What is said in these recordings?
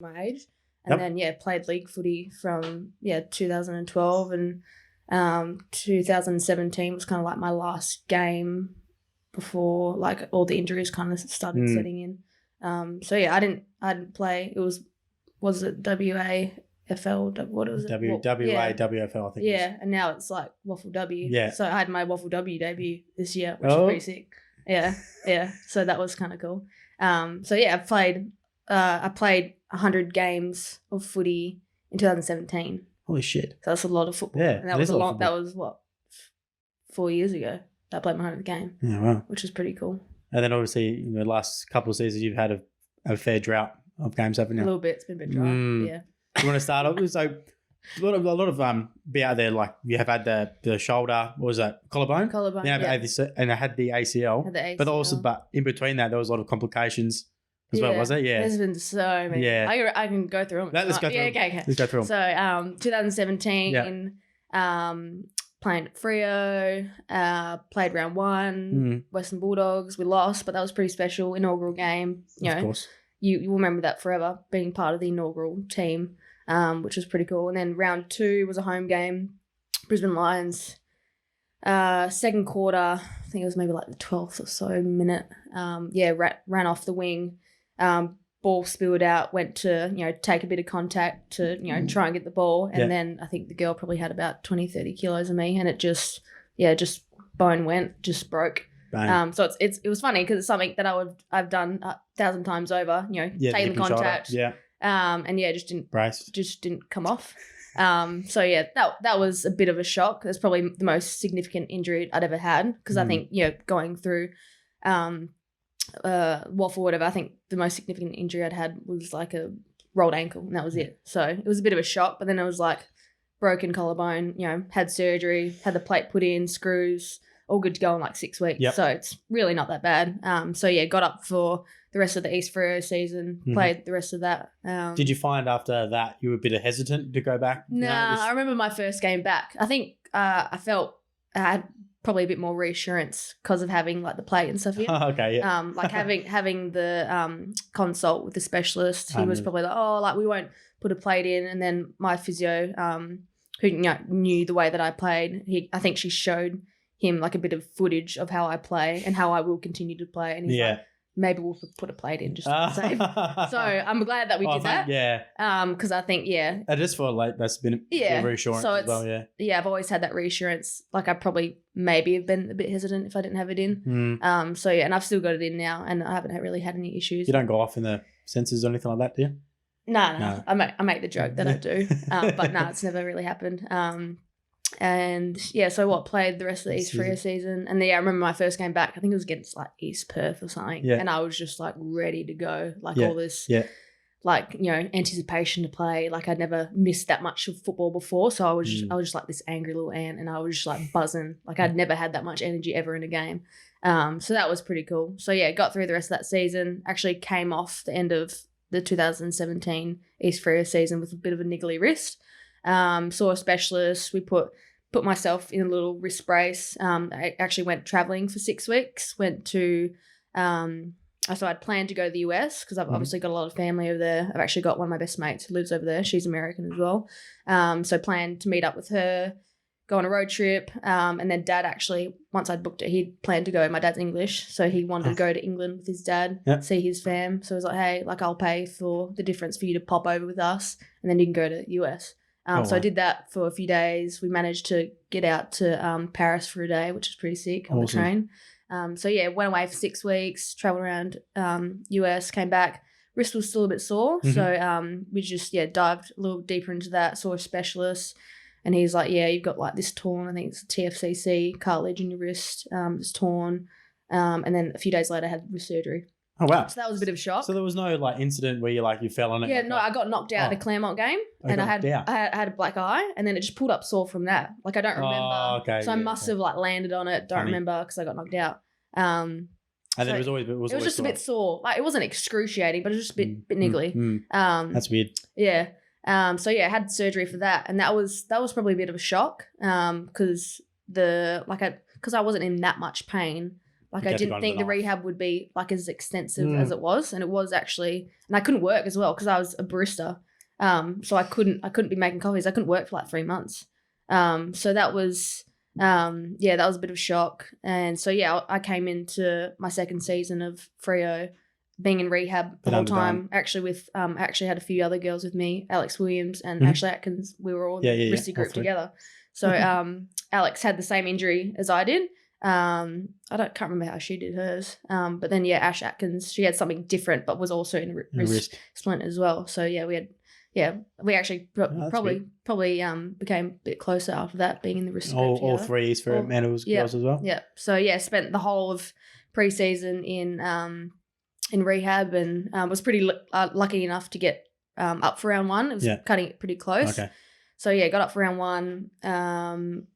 my age. And then, played league footy from, 2012 and 2017 was kind of like my last game before like all the injuries kind of started setting in. I didn't play. It was it WAFL? What was it? WAWFL, I think. Yeah, and now it's like Waffle W. Yeah. So I had my Waffle W debut this year, which is pretty sick. Yeah. So that was kind of cool. I played 100 games of footy in 2017. Holy shit! So that's a lot of football. Yeah, and that was a lot. That was what 4 years ago. That I played my 100th game. Yeah, wow. Which is pretty cool. And then obviously in the last couple of seasons you've had a fair drought of games, haven't you? A little bit. It's been a bit dry. Yeah. You want to start off? So a lot of be out there, like you have had the shoulder, what was that, collarbone? And I had the ACL. But in between that there was a lot of complications as well, was it? Yeah. There's been so many. Yeah. I can go through them. Let's go through them. Okay. Let's go through them. So 2017 playing at Freo, played round 1, Western Bulldogs. We lost, but that was pretty special. Inaugural game. Of course. You remember that forever, being part of the inaugural team, which was pretty cool. And then round 2 was a home game, Brisbane Lions. Second quarter, I think it was maybe like the 12th or so minute. Ran off the wing. Ball spilled out, went to, take a bit of contact to, try and get the ball. And then I think the girl probably had about 20, 30 kilos of me, and it just bone went, just broke. So it was funny because it's something that I've done 1,000 times over, taking the contact. Just didn't come off. That was a bit of a shock. That's probably the most significant injury I'd ever had because I think, going through waffle, whatever, I think the most significant injury I'd had was like a rolled ankle, and that was it. So it was a bit of a shock, but then it was like broken collarbone, had surgery, had the plate put in, screws, all good to go in like 6 weeks. Yep. So it's really not that bad. Got up for the rest of the East Freo season, played the rest of that. Did you find after that you were a bit hesitant to go back? Nah, I remember my first game back. I think I felt I had probably a bit more reassurance because of having like the plate and stuff here. Oh, okay, yeah. Like having the consult with the specialist, he was probably like, we won't put a plate in. And then my physio, who knew the way that I played, I think she showed him like a bit of footage of how I play and how I will continue to play. And he's like, maybe we'll put a plate in just to be safe. So I'm glad that we did that. Yeah. Because I think, I just feel like that's been a reassurance as well, yeah. Yeah, I've always had that reassurance. Like I probably maybe have been a bit hesitant if I didn't have it in. And I've still got it in now and I haven't really had any issues. You don't go off in the sensors or anything like that, do you? No. I make the joke that I do. But no, it's never really happened. Played the rest of the East Freo season. And I remember my first game back, I think it was against like East Perth or something. Yeah. And I was just like ready to go. Like all this anticipation to play. Like I'd never missed that much of football before. So I was just like this angry little ant and I was just like buzzing. Like I'd never had that much energy ever in a game. So that was pretty cool. So got through the rest of that season. Actually came off the end of the 2017 East Freo season with a bit of a niggly wrist. Saw a specialist. We put myself in a little wrist brace. I actually went traveling for 6 weeks. Went to, so I'd planned to go to the US because I've obviously got a lot of family over there. I've actually got one of my best mates who lives over there. She's American as well. So planned to meet up with her, go on a road trip. And then Dad actually, once I'd booked it, he'd planned to go. My dad's English, so he wanted to go to England with his dad, see his fam. So I was like, hey, like I'll pay for the difference for you to pop over with us, and then you can go to the US. So I did that for a few days. We managed to get out to Paris for a day, which is pretty sick on the train. Went away for 6 weeks, traveled around US, came back. Wrist was still a bit sore. So we just, dived a little deeper into that, saw a specialist. And he's like, you've got like this torn, I think it's a TFCC, cartilage in your wrist. It's torn. And then a few days later, I had wrist surgery. Oh, wow. So that was a bit of a shock. So there was no like incident where you fell on it? Yeah, I got knocked out at a Claremont game and I had a black eye and then it just pulled up sore from that. Like I don't remember. Oh, okay. So I must have like landed on it. Don't remember because I got knocked out. And then it was just sore. A bit sore. Like it wasn't excruciating, but it was just a bit niggly. That's weird. Yeah. I had surgery for that and that was probably a bit of a shock because I wasn't in that much pain. Like I didn't think the rehab would be like as extensive as it was, and it was actually. And I couldn't work as well because I was a barista, so I couldn't be making coffees. I couldn't work for like 3 months. So that was that was a bit of a shock. And so I came into my second season of Freo being in rehab the whole time, actually with actually had a few other girls with me, Alex Williams and Ashley Atkins. We were all in the Risty group together. So Alex had the same injury as I did. Can't remember how she did hers. But then Ash Atkins, she had something different, but was also in wrist splint as well. So we actually probably became a bit closer after that, being in the wrist. All three is for girls as well. Yeah. So spent the whole of pre-season in rehab, and was pretty lucky enough to get up for round 1. It was cutting it pretty close. Okay. So got up for round 1.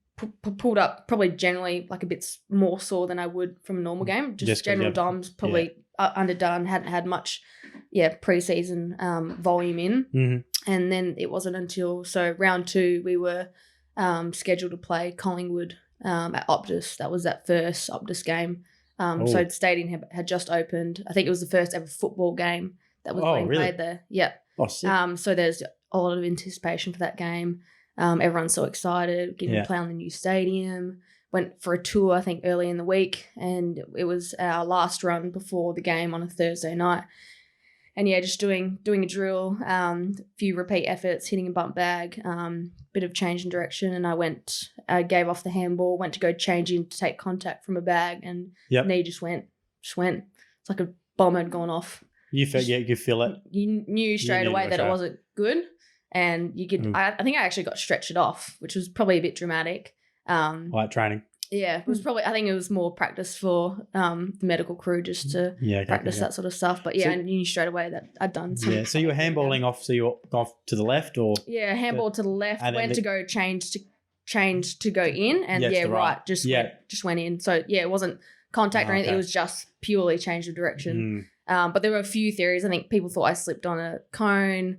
Pulled up probably generally like a bit more sore than I would from a normal game. Just general DOMs probably underdone. Hadn't had much pre-season volume in. Mm-hmm. And then it wasn't until round 2 we were scheduled to play Collingwood at Optus. That was that first Optus game. So the stadium had just opened. I think it was the first ever football game that was being played there. Yeah. Oh, sick. So there's a lot of anticipation for that game. Everyone's so excited, getting to play on the new stadium. Went for a tour, I think, early in the week, and it was our last run before the game on a Thursday night. And just doing a drill, a few repeat efforts, hitting a bump bag, bit of change in direction, and I gave off the handball, went to go change in to take contact from a bag, and knee just went. It's like a bomb had gone off. You could feel it. You knew straight away that it wasn't good. And you could, I think I actually got stretched it off, which was probably a bit dramatic. Like training. Yeah, it was probably, I think it was more practice for the medical crew just to practice that sort of stuff. But I knew straight away that I'd done something. Yeah, so you were handballing off, so you were off to the left or? Yeah, handball to the left, went to go change to go in, and just went in. So it wasn't contact or anything, it was just purely change of direction. But there were a few theories. I think people thought I slipped on a cone.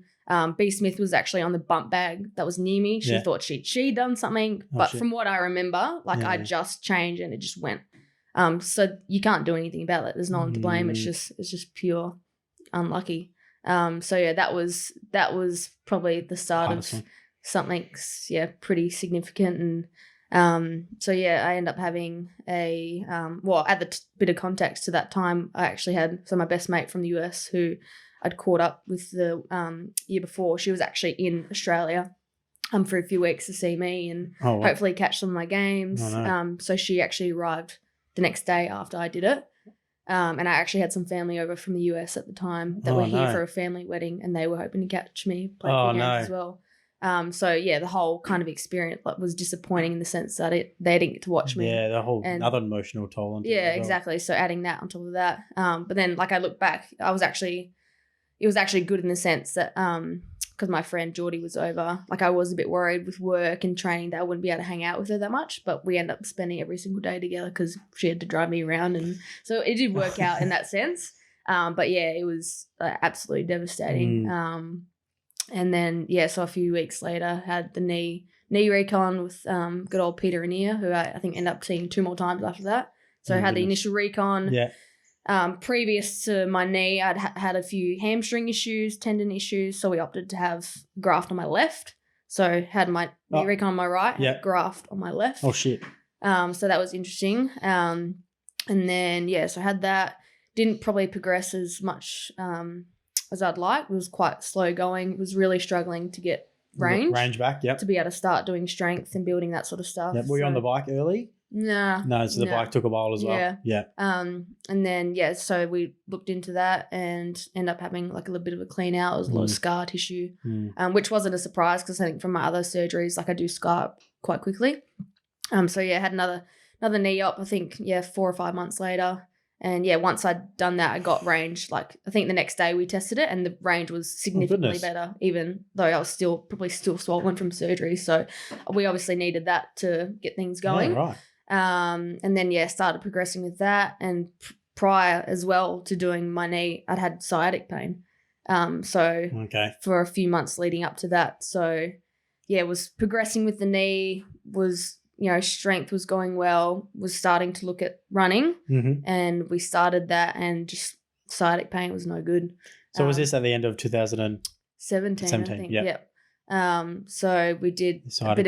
B. Smith was actually on the bump bag that was near me. She thought she'd done something, but from what I remember, I just changed and it just went. So you can't do anything about it. There's no one to blame. It's just pure unlucky. That was probably the start of something pretty significant. And I ended up having a at the bit of context to that time, I actually had my best mate from the US who I'd caught up with the year before. She was actually in Australia for a few weeks to see me and hopefully catch some of my games. So she actually arrived the next day after I did it. And I actually had some family over from the US at the time that were here for a family wedding, and they were hoping to catch me play games as well. The whole kind of experience was disappointing in the sense that they didn't get to watch me. Yeah, the whole another emotional toll on it. Yeah, exactly. So adding that on top of that. But then I look back, it was actually good in the sense that because my friend Geordie was over, I was a bit worried with work and training that I wouldn't be able to hang out with her that much, but we ended up spending every single day together because she had to drive me around, and so it did work out in that sense. It was absolutely devastating. And then so a few weeks later had the knee recon with good old Peter Anea, who I think ended up seeing 2 more times after that. So I had the initial recon. Yeah. Previous to my knee, I'd had a few hamstring issues, tendon issues, so we opted to have graft on my left. So had my knee recon on my right, graft on my left. Oh shit. So that was interesting. And then so I had that. Didn't probably progress as much as I'd like. It was quite slow going. Was really struggling to get range back. Yep. To be able to start doing strength and building that sort of stuff. Yep. Were you on the bike early? No, so the bike took a while as well. Yeah. And then so we looked into that and ended up having a little bit of a clean out. It was a lot of scar tissue, which wasn't a surprise because I think from my other surgeries, I do scar up quite quickly. Had another knee op, I think 4 or 5 months later. And once I'd done that, I got range. I think the next day we tested it, and the range was significantly better, even though I was probably still swollen from surgery. So we obviously needed that to get things going. Yeah, right. And then started progressing with that, and prior as well to doing my knee, I'd had sciatic pain. For a few months leading up to that, was progressing with the knee, was strength was going well, was starting to look at running, and we started that, and just sciatic pain was no good. So was this at the end of 2017? I think. Yep. So we did a bit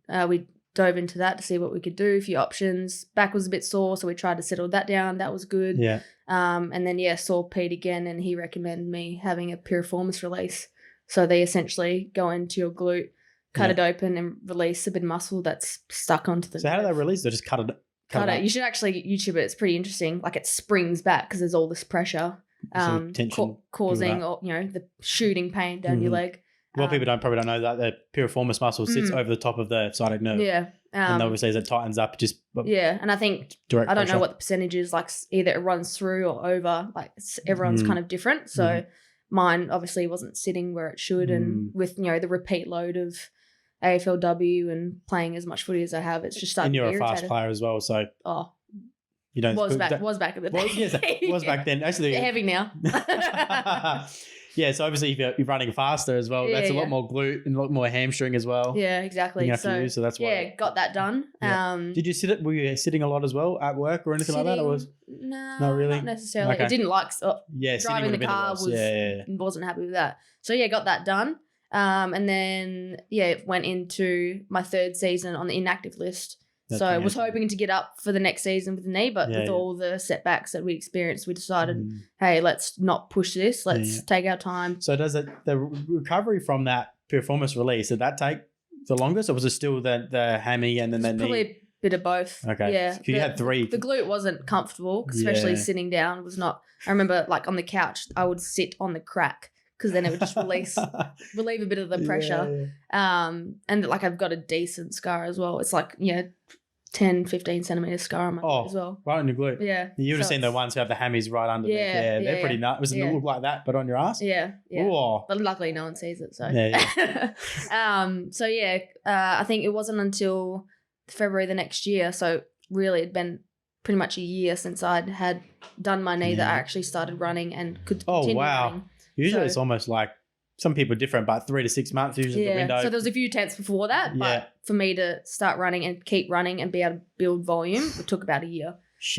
of we dove into that to see what we could do, a few options. Back was a bit sore, so we tried to settle that down. That was good. Yeah. And then saw Pete again, and he recommended me having a piriformis release. So they essentially go into your glute, cut it open, and release a bit of muscle that's stuck onto the. So how do they release? They just cut it. Cut it. You should actually YouTube it. It's pretty interesting. Like, it springs back because there's all this pressure, causing the shooting pain down your leg. Well, people probably don't know that the piriformis muscle sits over the top of the sciatic nerve. Yeah. And obviously as it tightens up, and I think I don't know what the percentage is. Like, either it runs through or over. Like, everyone's kind of different. So mine obviously wasn't sitting where it should, and with the repeat load of AFLW and playing as much footy as I have, it's just starting to be irritated. And you're a fast player as well, so was back at the day. Yes, was back then. Actually, they're heavy now. Yeah, so obviously if you're running faster as well, that's a lot more glute and a lot more hamstring as well. Yeah, exactly. So that's why. Yeah, got that done. Yeah. Did you were you sitting a lot as well at work or anything like that? Or no, not really, not necessarily. Okay. I didn't like driving the car. Wasn't happy with that. So got that done. And then went into my third season on the inactive list. So I was hoping to get up for the next season with the knee, but with all the setbacks that we experienced, we decided, hey, let's not push this. Let's take our time. So does the recovery from that piriformis release, did that take the longest, or was it still the hammy and then the knee? Probably a bit of both. Okay. Yeah. You had 3. The glute wasn't comfortable, especially sitting down was not. I remember, like, on the couch, I would sit on the crack because then it would just relieve a bit of the pressure. And like, I've got a decent scar as well. It's like 10, 15 centimeter scar on my leg as well. Right on your glute. Yeah. You would have seen the ones who have the hammies right under there. They're pretty nuts. Was it look like that, but on your ass? Yeah. Ooh. But luckily no one sees it. So Yeah. I think it wasn't until February the next year. So really it'd been pretty much a year since I'd had done my knee that I actually started running and could continue running. Usually it's almost like, some people are different, but 3 to 6 months usually the window. So there was a few tenths before that, but for me to start running and keep running and be able to build volume, it took about a year.